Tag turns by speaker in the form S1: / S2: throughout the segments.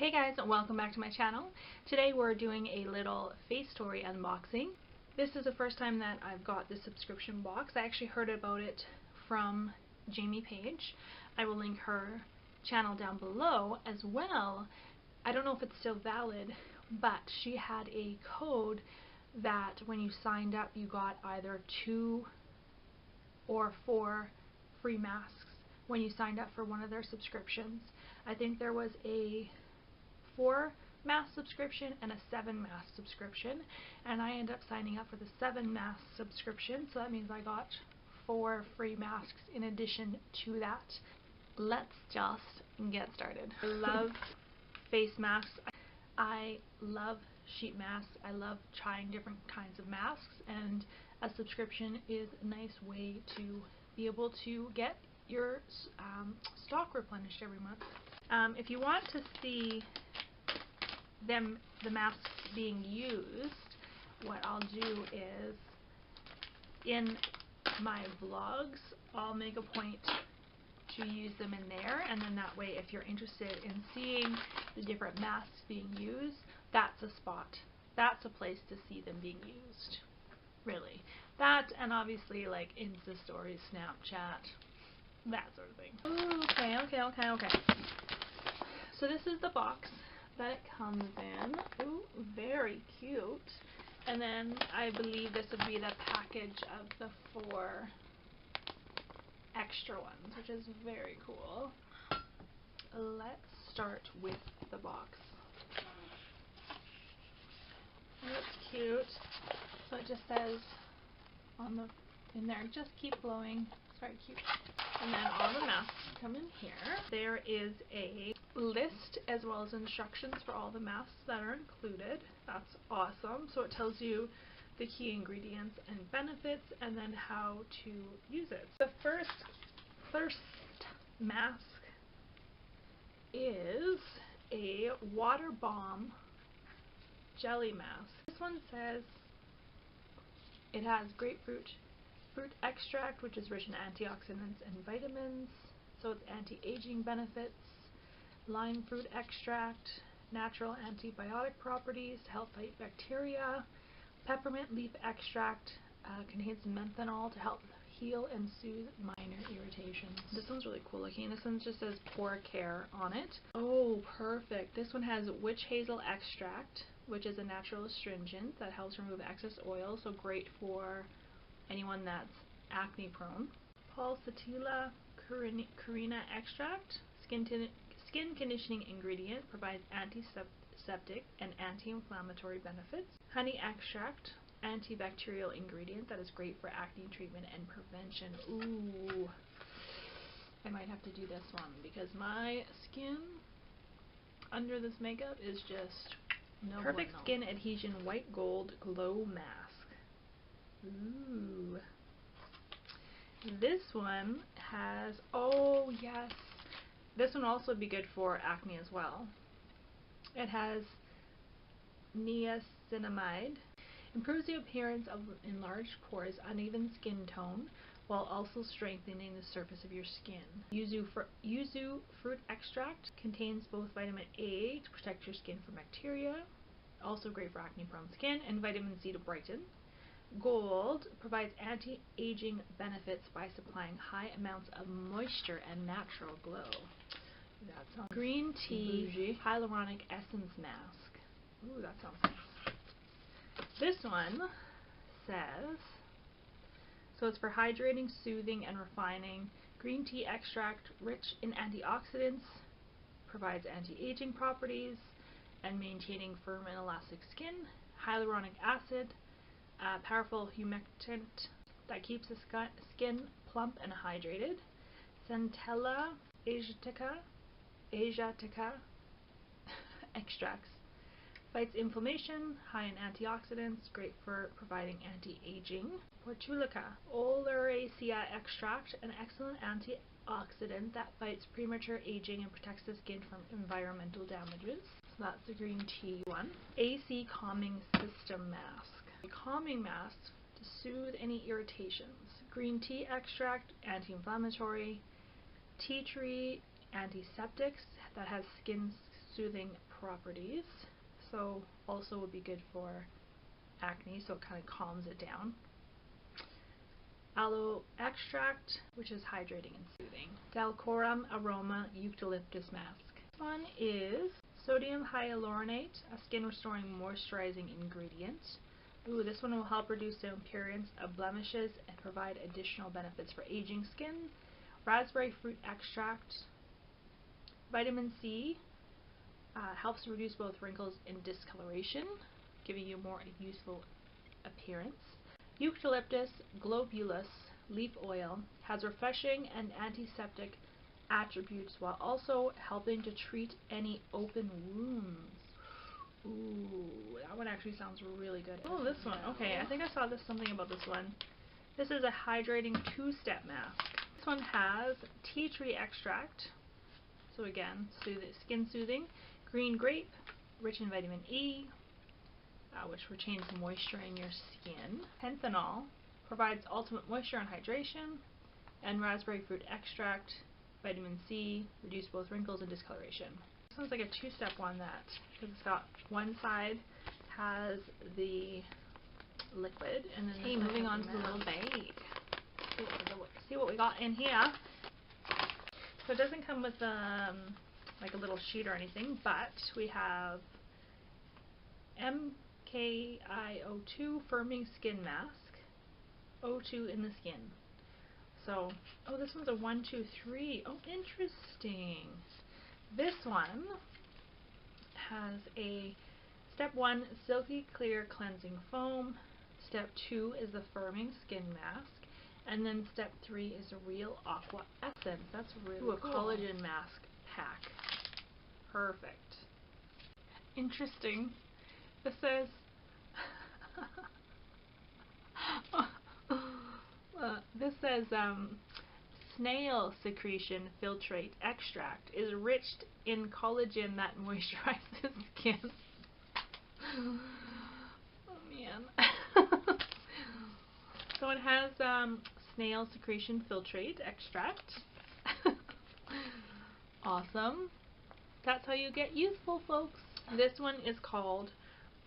S1: Hey guys, and welcome back to my channel. Today we're doing a little Facetory unboxing. This is the first time that I've got this subscription box. I actually heard about it from Jamie Page. I will link her channel down below as well. I don't know if it's still valid, but she had a code that when you signed up you got either 2 or 4 free masks when you signed up for one of their subscriptions. I think there was a 4 mask subscription and a 7 mask subscription, and I ended up signing up for the 7 mask subscription, so that means I got 4 free masks in addition to that. Let's just get started. I love face masks. I love sheet masks. I love trying different kinds of masks, and a subscription is a nice way to be able to get your stock replenished every month. If you want to see the masks being used, what I'll do is in my vlogs I'll make a point to use them in there, and then that way if you're interested in seeing the different masks being used, that's a spot, that's a place to see them being used. Really, that, and obviously like Insta stories, Snapchat, that sort of thing. Ooh, okay. So this is the box that it comes in. Ooh, very cute. And then I believe this would be the package of the 4 extra ones, which is very cool. Let's start with the box. That's cute. So it just says on the in there, just keep blowing. It's very cute. And then all the masks come in here. There is a list as well as instructions for all the masks that are included. That's awesome. So it tells you the key ingredients and benefits, and then how to use it. The first mask is a water bomb jelly mask. This one says it has grapefruit fruit extract, which is rich in antioxidants and vitamins, so it's anti-aging benefits. Lime fruit extract, natural antibiotic properties to help fight bacteria. Peppermint leaf extract contains methanol to help heal and soothe minor irritations. This one's really cool looking. This one just says pore care on it. Oh, perfect. This one has witch hazel extract, which is a natural astringent that helps remove excess oil, so great for anyone that's acne prone. Pulsatilla carina extract, skin conditioning ingredient, provides antiseptic and anti-inflammatory benefits. Honey extract, antibacterial ingredient that is great for acne treatment and prevention. Ooh, I might have to do this one because my skin under this makeup is just no perfect bueno. Skin adhesion white gold glow mask. Ooh. This one has, oh yes, this one also would be good for acne as well. It has niacinamide, improves the appearance of enlarged pores, uneven skin tone, while also strengthening the surface of your skin. Yuzu fruit extract contains both vitamin A to protect your skin from bacteria, also great for acne prone skin, and vitamin C to brighten. Gold provides anti-aging benefits by supplying high amounts of moisture and natural glow. That sounds green tea bougie. Hyaluronic essence mask. Ooh, that sounds nice. This one says, so it's for hydrating, soothing, and refining. Green tea extract, rich in antioxidants, provides anti-aging properties and maintaining firm and elastic skin. Hyaluronic acid, powerful humectant that keeps the skin plump and hydrated. Centella asiatica extracts, fights inflammation, high in antioxidants, great for providing anti-aging. Portulaca oleracea extract, an excellent antioxidant that fights premature aging and protects the skin from environmental damages. So that's the green tea one. AC calming system mask. A calming mask to soothe any irritations. Green tea extract, anti-inflammatory. Tea tree antiseptics that has skin soothing properties, so also would be good for acne, so it kind of calms it down. Aloe extract, which is hydrating and soothing. Dalcorum aroma eucalyptus mask. This one is sodium hyaluronate, a skin restoring moisturizing ingredient. Ooh, this one will help reduce the appearance of blemishes and provide additional benefits for aging skin. Raspberry fruit extract. Vitamin C helps to reduce both wrinkles and discoloration, giving you more youthful appearance. Eucalyptus globulus leaf oil has refreshing and antiseptic attributes while also helping to treat any open wounds. Ooh, that one actually sounds really good. Oh, this one. Okay, I think I saw something about this one. This is a hydrating 2-step mask. This one has tea tree extract, so again, skin soothing. Green grape, rich in vitamin E, which retains moisture in your skin. Panthenol provides ultimate moisture and hydration. And raspberry fruit extract, vitamin C, reduce both wrinkles and discoloration. This one's like a 2-step one, that because it's got one side has the liquid, and then hey, moving on to the little bag. See what we got in here. So it doesn't come with like a little sheet or anything, but we have KIO2 firming skin mask, O2 in the skin. So, oh, this one's a 1, 2, 3. Oh, interesting. This one has a step 1 silky clear cleansing foam. Step 2 is the firming skin mask. And then step 3 is a real aqua essence. That's really cool. A collagen mask pack. Perfect. Interesting. This says snail secretion filtrate extract is rich in collagen that moisturizes skin. Oh man. So it has snail secretion filtrate extract. Awesome. That's how you get youthful, folks. This one is called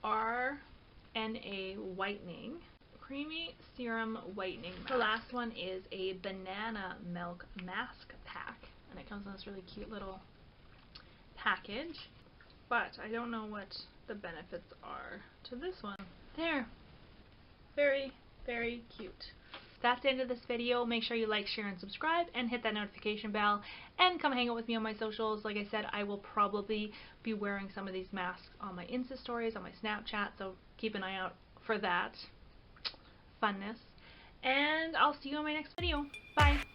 S1: RNA whitening. Creamy serum whitening. The last one is a banana milk mask pack, and it comes in this really cute little package, but I don't know what the benefits are to this one. There. Very, very cute. That's the end of this video. Make sure you like, share, and subscribe, and hit that notification bell, and come hang out with me on my socials. Like I said, I will probably be wearing some of these masks on my Insta stories, on my Snapchat, so keep an eye out for that funness. And I'll see you in my next video. Bye!